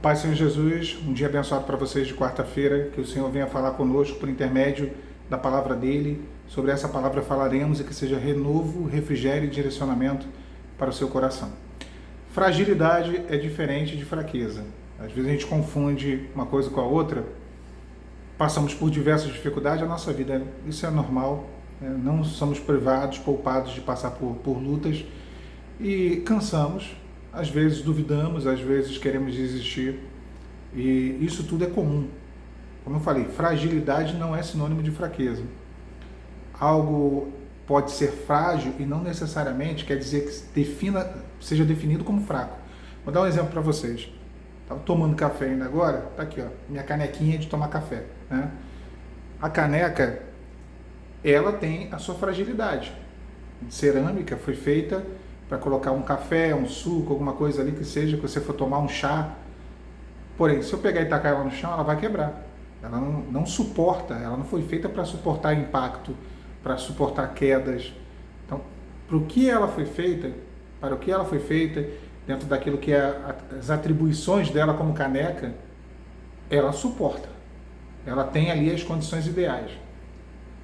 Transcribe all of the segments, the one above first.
Paz, Senhor Jesus, um dia abençoado para vocês de quarta-feira, que o Senhor venha falar conosco por intermédio da palavra dele. Sobre essa palavra falaremos e que seja renovo, refrigério e direcionamento para o seu coração. Fragilidade é diferente de fraqueza. Às vezes a gente confunde uma coisa com a outra, passamos por diversas dificuldades na nossa vida, isso é normal, né? Não somos privados, poupados de passar por lutas e cansamos. Às vezes duvidamos, às vezes queremos desistir, e isso tudo é comum. Como eu falei, fragilidade não é sinônimo de fraqueza. Algo pode ser frágil e não necessariamente quer dizer que seja definido como fraco. Vou dar um exemplo para vocês. Estava tomando café ainda agora, tá aqui, ó, minha canequinha de tomar café, né? A caneca, ela tem a sua fragilidade. De cerâmica, foi feita para colocar um café, um suco, alguma coisa ali que seja, que você for tomar um chá. Porém, se eu pegar e tacar ela no chão, ela vai quebrar. Ela não suporta, ela não foi feita para suportar impacto, para suportar quedas. Então, para o que ela foi feita, dentro daquilo que é as atribuições dela como caneca, ela suporta. Ela tem ali as condições ideais.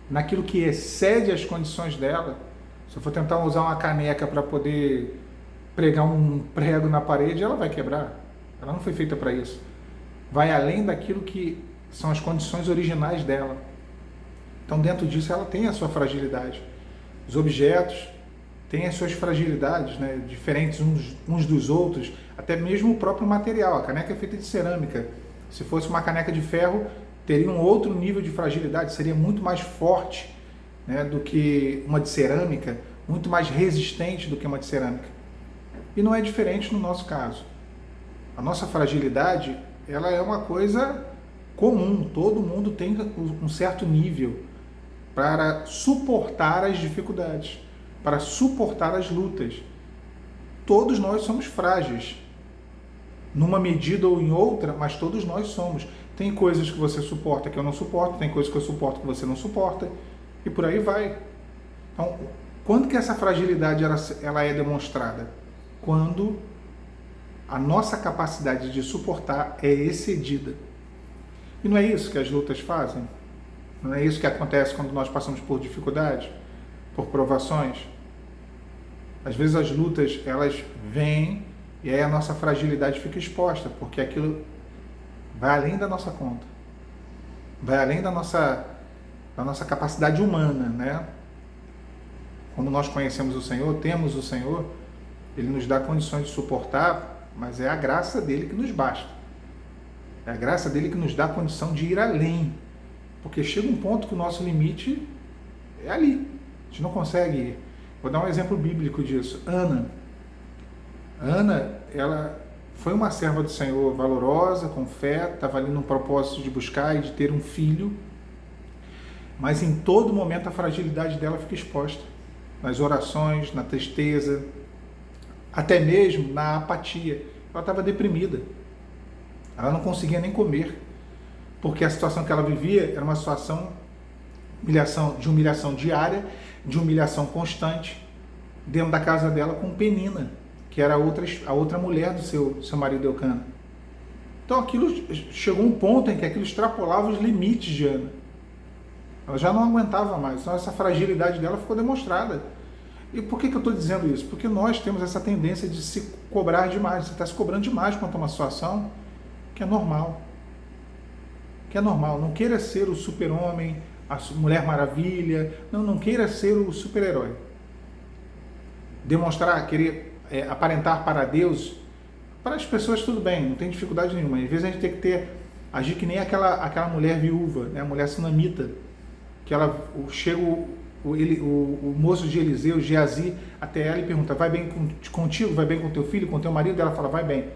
Naquilo que excede as condições dela, se eu for tentar usar uma caneca para poder pregar um prego na parede, ela vai quebrar. Ela não foi feita para isso. Vai além daquilo que são as condições originais dela. Então, dentro disso, ela tem a sua fragilidade. Os objetos têm as suas fragilidades, né? Diferentes uns dos outros, até mesmo o próprio material. A caneca é feita de cerâmica. Se fosse uma caneca de ferro, teria um outro nível de fragilidade, seria muito mais forte, né, do que uma de cerâmica, muito mais resistente do que uma de cerâmica. E não é diferente no nosso caso. A nossa fragilidade, ela é uma coisa comum, todo mundo tem um certo nível para suportar as dificuldades, para suportar as lutas. Todos nós somos frágeis, numa medida ou em outra, mas todos nós somos. Tem coisas que você suporta que eu não suporto, tem coisas que eu suporto que você não suporta, e por aí vai. Então, quando que essa fragilidade ela é demonstrada? Quando a nossa capacidade de suportar é excedida. E não é isso que as lutas fazem? Não é isso que acontece quando nós passamos por dificuldades, por provações? Às vezes as lutas, elas vêm e aí a nossa fragilidade fica exposta, porque aquilo vai além da nossa conta. Vai além da nossa capacidade humana, né? Quando nós conhecemos o Senhor, temos o Senhor, Ele nos dá condições de suportar, mas é a graça dele que nos basta. É a graça dele que nos dá a condição de ir além. Porque chega um ponto que o nosso limite é ali. A gente não consegue ir. Vou dar um exemplo bíblico disso. Ana, ela foi uma serva do Senhor valorosa, com fé, estava ali no propósito de buscar e de ter um filho, mas em todo momento a fragilidade dela fica exposta. Nas orações, na tristeza, até mesmo na apatia. Ela estava deprimida. Ela não conseguia nem comer, porque a situação que ela vivia era uma situação de humilhação diária, de humilhação constante, dentro da casa dela com Penina, que era a outra mulher do seu marido Eucana. Então aquilo chegou um ponto em que aquilo extrapolava os limites de Ana. Ela já não aguentava mais, então essa fragilidade dela ficou demonstrada. E por que eu estou dizendo isso? Porque nós temos essa tendência de se cobrar demais. Você está se cobrando demais quanto a uma situação que é normal. Que é normal. Não queira ser o super-homem, a Mulher Maravilha. Não queira ser o super-herói. Querer aparentar para Deus, para as pessoas tudo bem, não tem dificuldade nenhuma. Às vezes a gente tem que agir que nem aquela mulher viúva, né? A mulher sunamita, que chega o moço de Eliseu, Geazi, até ela e pergunta: vai bem contigo, vai bem com teu filho, com teu marido? Ela fala: vai bem.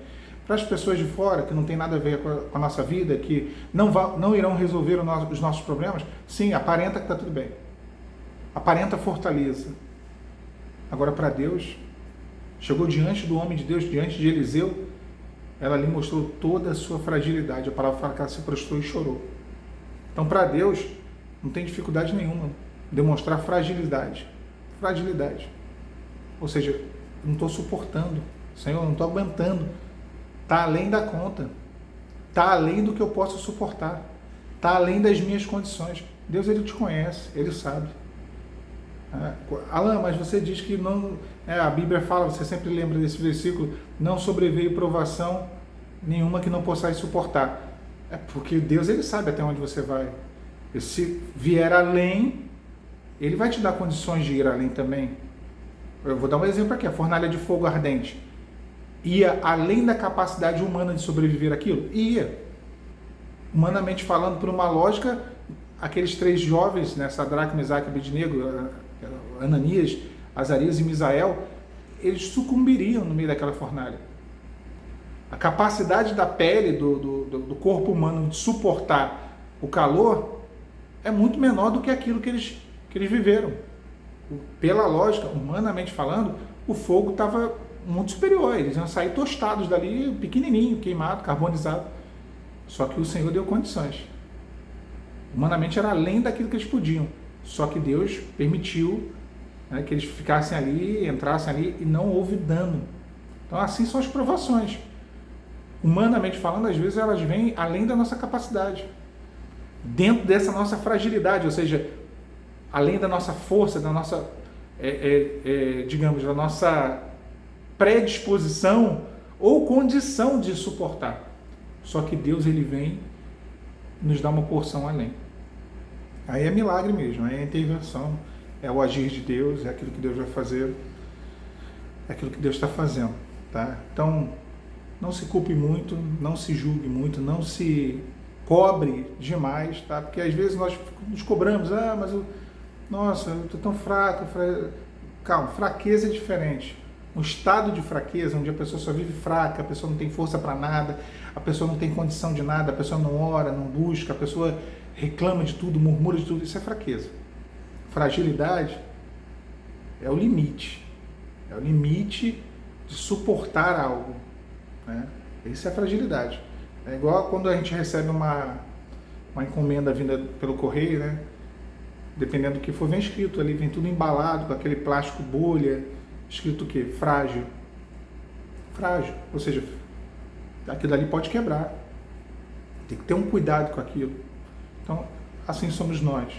Para as pessoas de fora, que não tem nada a ver com a nossa vida, que não irão resolver os nossos problemas, sim, aparenta que está tudo bem. Aparenta fortaleza. Agora, para Deus, chegou diante do homem de Deus, diante de Eliseu, ela lhe mostrou toda a sua fragilidade. A palavra fala que ela se prostrou e chorou. Então, para Deus, não tem dificuldade nenhuma demonstrar fragilidade. Ou seja, não estou suportando, Senhor, não estou aguentando, está além da conta. está além do que eu posso suportar, está além das minhas condições. Deus, Ele te conhece, Ele sabe. Alan, mas você diz que não... a Bíblia fala, você sempre lembra desse versículo, não sobreveio provação nenhuma que não possais suportar. É porque Deus, Ele sabe até onde você vai. E se vier além, Ele vai te dar condições de ir além também. Eu vou dar um exemplo aqui, a fornalha de fogo ardente. Ia além da capacidade humana de sobreviver àquilo? Ia. Humanamente falando, por uma lógica, aqueles 3 jovens, né, Sadraque, Mesaque e Abednego, Ananias, Azarias e Misael, eles sucumbiriam no meio daquela fornalha. A capacidade da pele, do corpo humano de suportar o calor é muito menor do que aquilo que eles viveram. Pela lógica, humanamente falando, o fogo estava muito superior. Eles iam sair tostados dali, pequenininho, queimado, carbonizado. Só que o Senhor deu condições. Humanamente era além daquilo que eles podiam. Só que Deus permitiu, né, que eles ficassem ali, entrassem ali e não houve dano. Então assim são as provações. Humanamente falando, às vezes elas vêm além da nossa capacidade. Dentro dessa nossa fragilidade, ou seja, além da nossa força, da nossa, digamos, da nossa predisposição ou condição de suportar. Só que Deus, Ele vem nos dar uma porção além. Aí é milagre mesmo, aí é intervenção, é o agir de Deus, é aquilo que Deus vai fazer, é aquilo que Deus está fazendo, tá? Então, não se culpe muito, não se julgue muito, não se cobre demais, tá? Porque às vezes nós nos cobramos, mas nossa, eu estou tão fraco. Calma, fraqueza é diferente. Um estado de fraqueza, onde a pessoa só vive fraca, a pessoa não tem força para nada, a pessoa não tem condição de nada, a pessoa não ora, não busca, a pessoa reclama de tudo, murmura de tudo, isso é fraqueza. Fragilidade é o limite de suportar algo, né? Isso é fragilidade. É igual quando a gente recebe uma encomenda vinda pelo correio, né? Dependendo do que for, vem escrito ali, vem tudo embalado com aquele plástico bolha, escrito o quê? Frágil. Frágil, ou seja, aquilo ali pode quebrar. Tem que ter um cuidado com aquilo. Então, assim somos nós.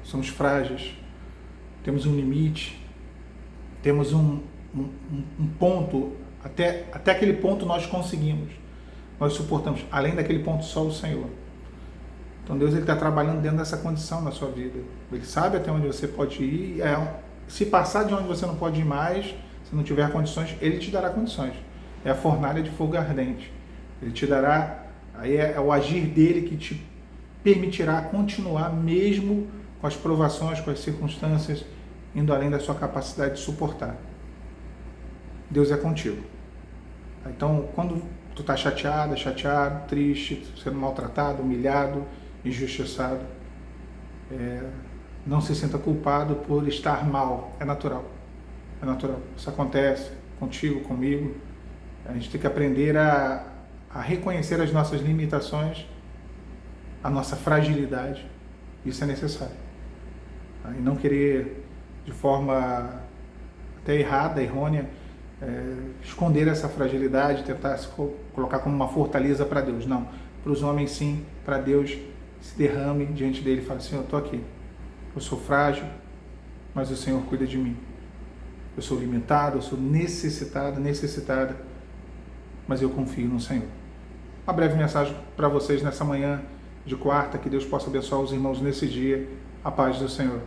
Somos frágeis, temos um limite, temos um ponto, até aquele ponto nós conseguimos, nós suportamos. Além daquele ponto, só o Senhor. Então Deus está trabalhando dentro dessa condição na sua vida. Ele sabe até onde você pode ir. Se passar de onde você não pode ir mais, se não tiver condições, Ele te dará condições. É a fornalha de fogo ardente. Ele te dará, aí é o agir dele que te permitirá continuar mesmo com as provações, com as circunstâncias, indo além da sua capacidade de suportar. Deus é contigo. Então, quando tu está chateado, triste, sendo maltratado, humilhado, injustiçado, não se sinta culpado por estar mal. É natural. É natural. Isso acontece contigo, comigo. A gente tem que aprender a reconhecer as nossas limitações, a nossa fragilidade. Isso é necessário. E não querer, de forma até errada, errônea, esconder essa fragilidade, tentar se colocar como uma fortaleza para Deus. Não. Para os homens, sim. Para Deus, se derrame diante dele e fale: Senhor, eu estou aqui. Eu sou frágil, mas o Senhor cuida de mim. Eu sou limitado, eu sou necessitada, mas eu confio no Senhor. Uma breve mensagem para vocês nessa manhã de quarta, que Deus possa abençoar os irmãos nesse dia. A paz do Senhor.